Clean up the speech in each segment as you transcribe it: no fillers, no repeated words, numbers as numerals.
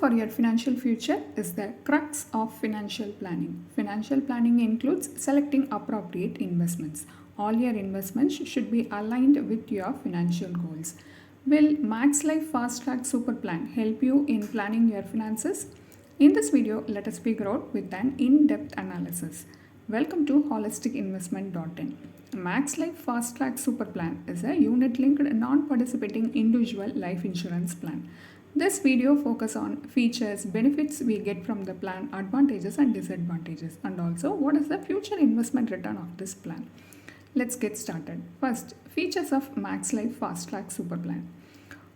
for your financial future is the crux of financial planning. Financial planning includes selecting appropriate investments. All your investments should be aligned with your financial goals. Will Max Life Fast Track Super Plan help you in planning your finances? In this video, let us figure out with an in-depth analysis. Welcome to holisticinvestment.in. Max Life Fast Track Super Plan is a unit-linked, non-participating individual life insurance plan. This video focuses on features, benefits we get from the plan, advantages and disadvantages, and also what is the future investment return of this plan. Let's get started. First, features of Max Life Fast Track Super Plan.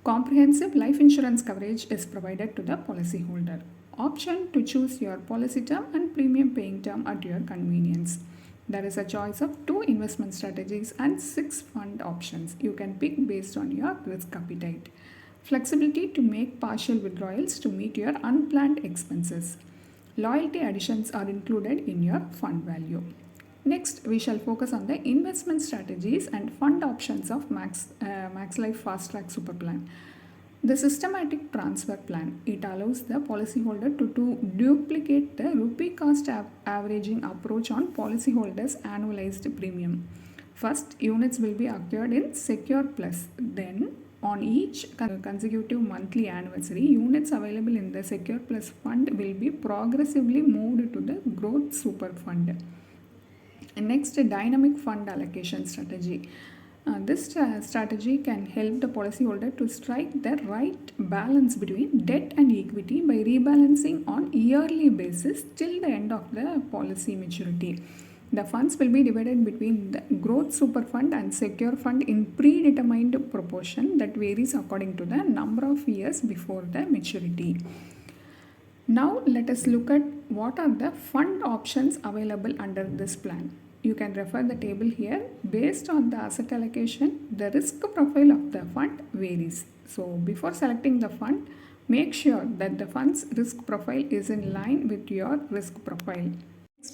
Comprehensive life insurance coverage is provided to the policyholder. Option to choose your policy term and premium paying term at your convenience. There is a choice of 2 investment strategies and 6 fund options. You can pick based on your risk appetite. Flexibility to make partial withdrawals to meet your unplanned expenses. Loyalty additions are included in your fund value. Next, we shall focus on the investment strategies and fund options of Max Life Fast Track Super Plan. The systematic transfer plan, it allows the policyholder to duplicate the rupee cost averaging approach on policyholders' annualized premium. First, units will be acquired in Secure Plus. Then, on each consecutive monthly anniversary, units available in the Secure Plus fund will be progressively moved to the Growth Super Fund. Next, dynamic fund allocation strategy. This strategy can help the policyholder to strike the right balance between debt and equity by rebalancing on yearly basis till the end of the policy maturity. The funds will be divided between the Growth Super Fund and Secure Fund in predetermined proportion that varies according to the number of years before the maturity. Now let us look at what are the fund options available under this plan. You can refer the table here. Based on the asset allocation, the risk profile of the fund varies. So before selecting the fund, make sure that the fund's risk profile is in line with your risk profile.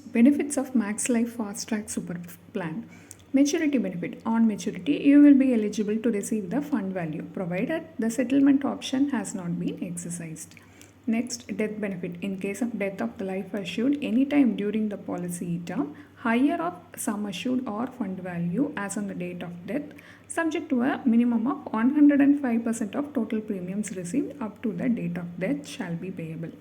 Benefits of Max Life Fast Track Super Plan. Maturity benefit. On maturity, you will be eligible to receive the fund value provided the settlement option has not been exercised. Next, death benefit. In case of death of the life assured anytime during the policy term, higher of sum assured or fund value as on the date of death, subject to a minimum of 105% of total premiums received up to the date of death shall be payable.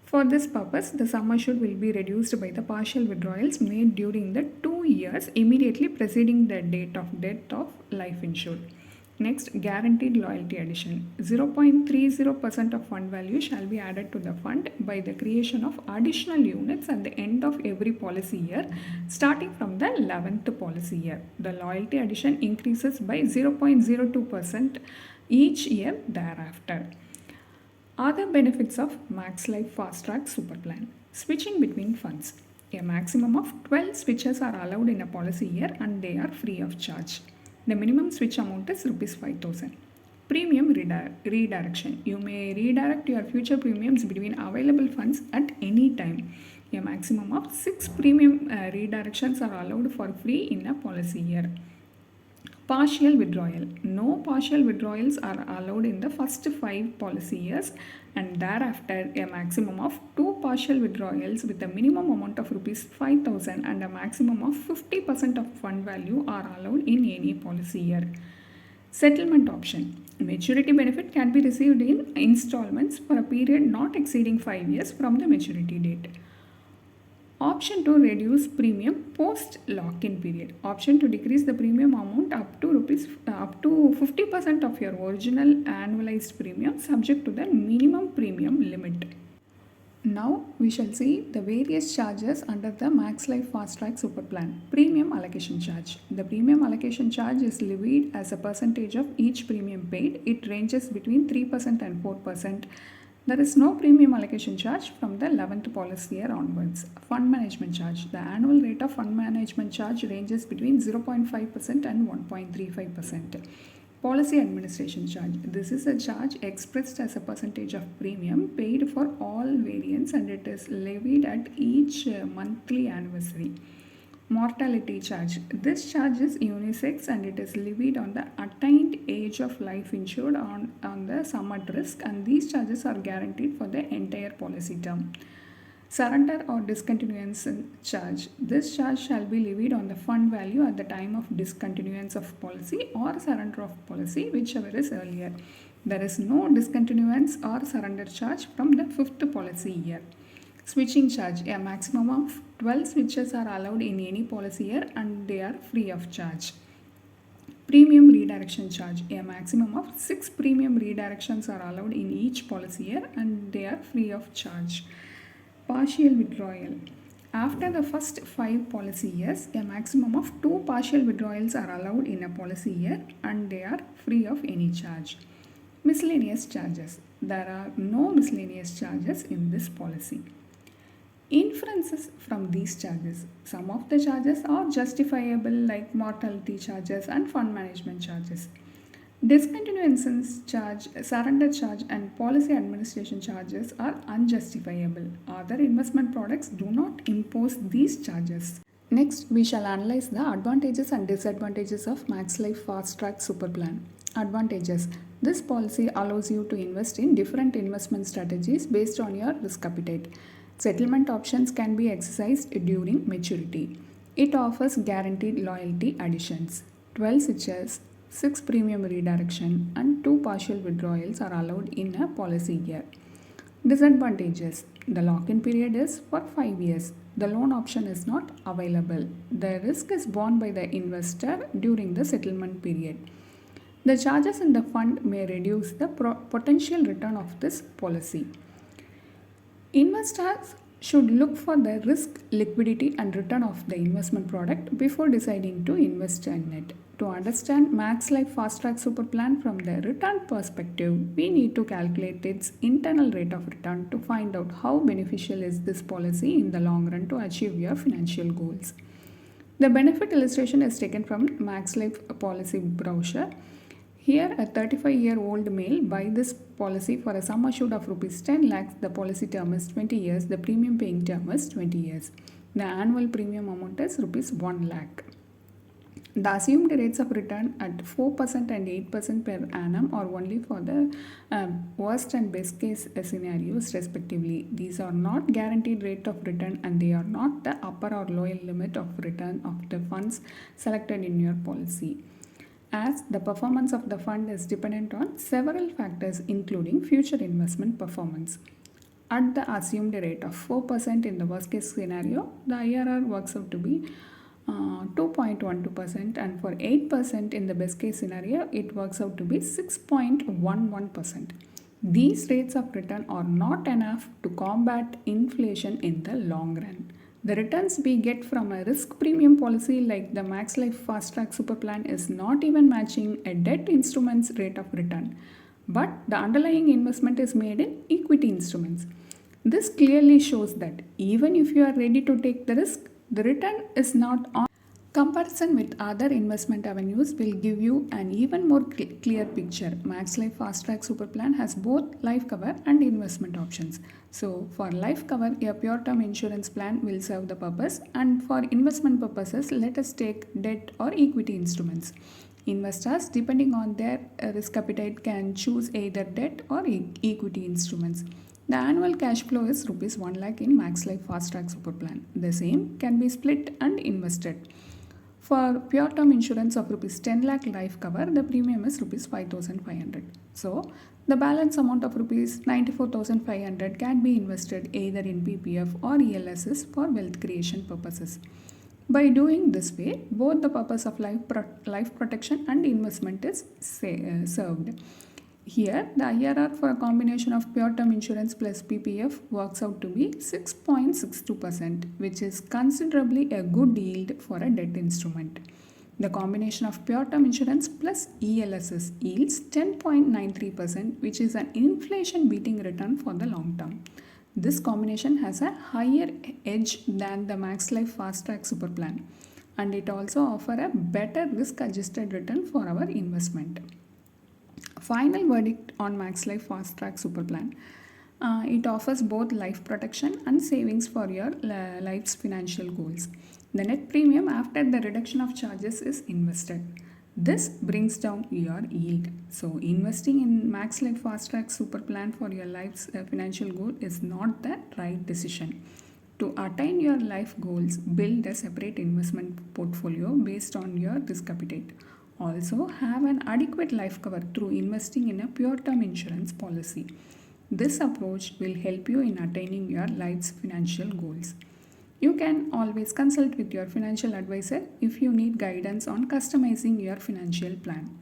For this purpose, the sum assured will be reduced by the partial withdrawals made during the 2 years immediately preceding the date of death of life insured. Next, guaranteed loyalty addition. 0.30% of fund value shall be added to the fund by the creation of additional units at the end of every policy year starting from the 11th policy year. The loyalty addition increases by 0.02% each year thereafter. Other benefits of Max Life Fast Track Super Plan. Switching between funds. A maximum of 12 switches are allowed in a policy year and they are free of charge. The minimum switch amount is Rs 5,000. Premium redirection. You may redirect your future premiums between available funds at any time. A maximum of 6 premium redirections are allowed for free in a policy year. Partial withdrawal. No partial withdrawals are allowed in the first 5 policy years and thereafter a maximum of 2 partial withdrawals with a minimum amount of Rs 5,000 and a maximum of 50% of fund value are allowed in any policy year. Settlement option. Maturity benefit can be received in installments for a period not exceeding 5 years from the maturity date. Option to reduce premium post lock-in period. Option to decrease the premium amount up to 50% of your original annualized premium subject to the minimum premium limit. Now we shall see the various charges under the Max Life Fast Track Super Plan. Premium allocation charge. The premium allocation charge is levied as a percentage of each premium paid. It ranges between 3% and 4%. There is no premium allocation charge from the 11th policy year onwards. Fund management charge. The annual rate of fund management charge ranges between 0.5% and 1.35%. Policy administration charge. This is a charge expressed as a percentage of premium paid for all variants and it is levied at each monthly anniversary. Mortality charge. This charge is unisex and it is levied on the attained age of life insured on the sum at risk, and these charges are guaranteed for the entire policy term. Surrender or discontinuance charge. This charge shall be levied on the fund value at the time of discontinuance of policy or surrender of policy, whichever is earlier. There is no discontinuance or surrender charge from the 5th policy year. Switching charge. A maximum of 12 switches are allowed in any policy year and they are free of charge. Premium redirection charge. A maximum of 6 premium redirections are allowed in each policy year and they are free of charge. Partial withdrawal. After the first 5 policy years, a maximum of 2 partial withdrawals are allowed in a policy year and they are free of any charge. Miscellaneous charges. There are no miscellaneous charges in this policy. Inferences from these charges. Some of the charges are justifiable, like mortality charges and fund management charges. Discontinuance charge, surrender charge, and policy administration charges are unjustifiable. Other investment products do not impose these charges. Next, we shall analyze the advantages and disadvantages of Max Life Fast Track Super Plan. Advantages. This policy allows you to invest in different investment strategies based on your risk appetite. Settlement options can be exercised during maturity. It offers guaranteed loyalty additions. 12 switches, 6 premium redirection, and 2 partial withdrawals are allowed in a policy year. Disadvantages. The lock-in period is for 5 years. The loan option is not available. The risk is borne by the investor during the settlement period. The charges in the fund may reduce the potential return of this policy. Investors should look for the risk, liquidity, and return of the investment product before deciding to invest in it. To understand Max Life Fast Track Super Plan from the return perspective, we need to calculate its internal rate of return to find out how beneficial is this policy in the long run to achieve your financial goals. The benefit illustration is taken from Max Life policy brochure. Here, a 35-year-old male buy this policy for a sum assured of rupees 10 lakhs. The policy term is 20 years. The premium paying term is 20 years. The annual premium amount is rupees 1 lakh. The assumed rates of return at 4% and 8% per annum are only for the worst and best case scenarios respectively. These are not guaranteed rate of return and they are not the upper or lower limit of return of the funds selected in your policy, as the performance of the fund is dependent on several factors including future investment performance. At the assumed rate of 4% in the worst case scenario, the IRR works out to be 2.12%, and for 8% in the best case scenario, it works out to be 6.11%. These rates of return are not enough to combat inflation in the long run. The returns we get from a risk premium policy like the Max Life Fast Track Super Plan is not even matching a debt instrument's rate of return, but the underlying investment is made in equity instruments. This clearly shows that even if you are ready to take the risk, the return is not on. Comparison with other investment avenues will give you an even more clear picture. Max Life Fast Track Super Plan has both life cover and investment options. So for life cover, a pure term insurance plan will serve the purpose, and for investment purposes, let us take debt or equity instruments. Investors, depending on their risk appetite, can choose either debt or equity instruments. The annual cash flow is rupees 1 lakh in Max Life Fast Track Super Plan. The same can be split and invested. For pure term insurance of rupees 10 lakh life cover, the premium is rupees 5,500. So, the balance amount of rupees 94,500 can be invested either in PPF or ELSS for wealth creation purposes. By doing this way, both the purpose of life protection and investment is served. Here, the IRR for a combination of pure term insurance plus PPF works out to be 6.62%, which is considerably a good yield for a debt instrument. The combination of pure term insurance plus ELSS yields 10.93%, which is an inflation beating return for the long term. This combination has a higher edge than the Max Life Fast Track Super Plan, and it also offers a better risk adjusted return for our investment. Final verdict on Max Life Fast Track Super Plan. It offers both life protection and savings for your life's financial goals. The net premium after the reduction of charges is invested. This brings down your yield. So, investing in Max Life Fast Track Super Plan for your life's financial goal is not the right decision. To attain your life goals, build a separate investment portfolio based on your risk appetite. Also, have an adequate life cover through investing in a pure term insurance policy. This approach will help you in attaining your life's financial goals. You can always consult with your financial advisor if you need guidance on customizing your financial plan.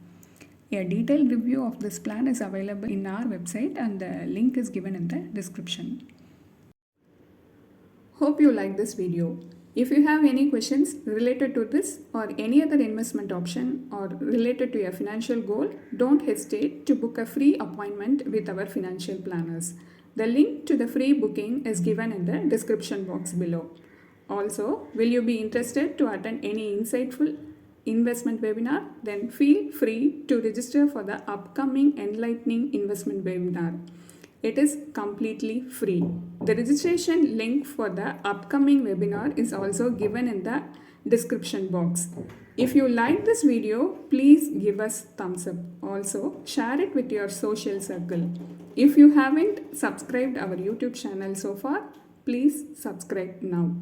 A detailed review of this plan is available in our website and the link is given in the description. Hope you like this video. If you have any questions related to this or any other investment option or related to your financial goal, don't hesitate to book a free appointment with our financial planners. The link to the free booking is given in the description box below. Also, will you be interested to attend any insightful investment webinar? Then feel free to register for the upcoming enlightening investment webinar. It is completely free. The registration link for the upcoming webinar is also given in the description box. If you like this video, please give us thumbs up. Also, share it with your social circle. If you haven't subscribed our YouTube channel so far, please subscribe now.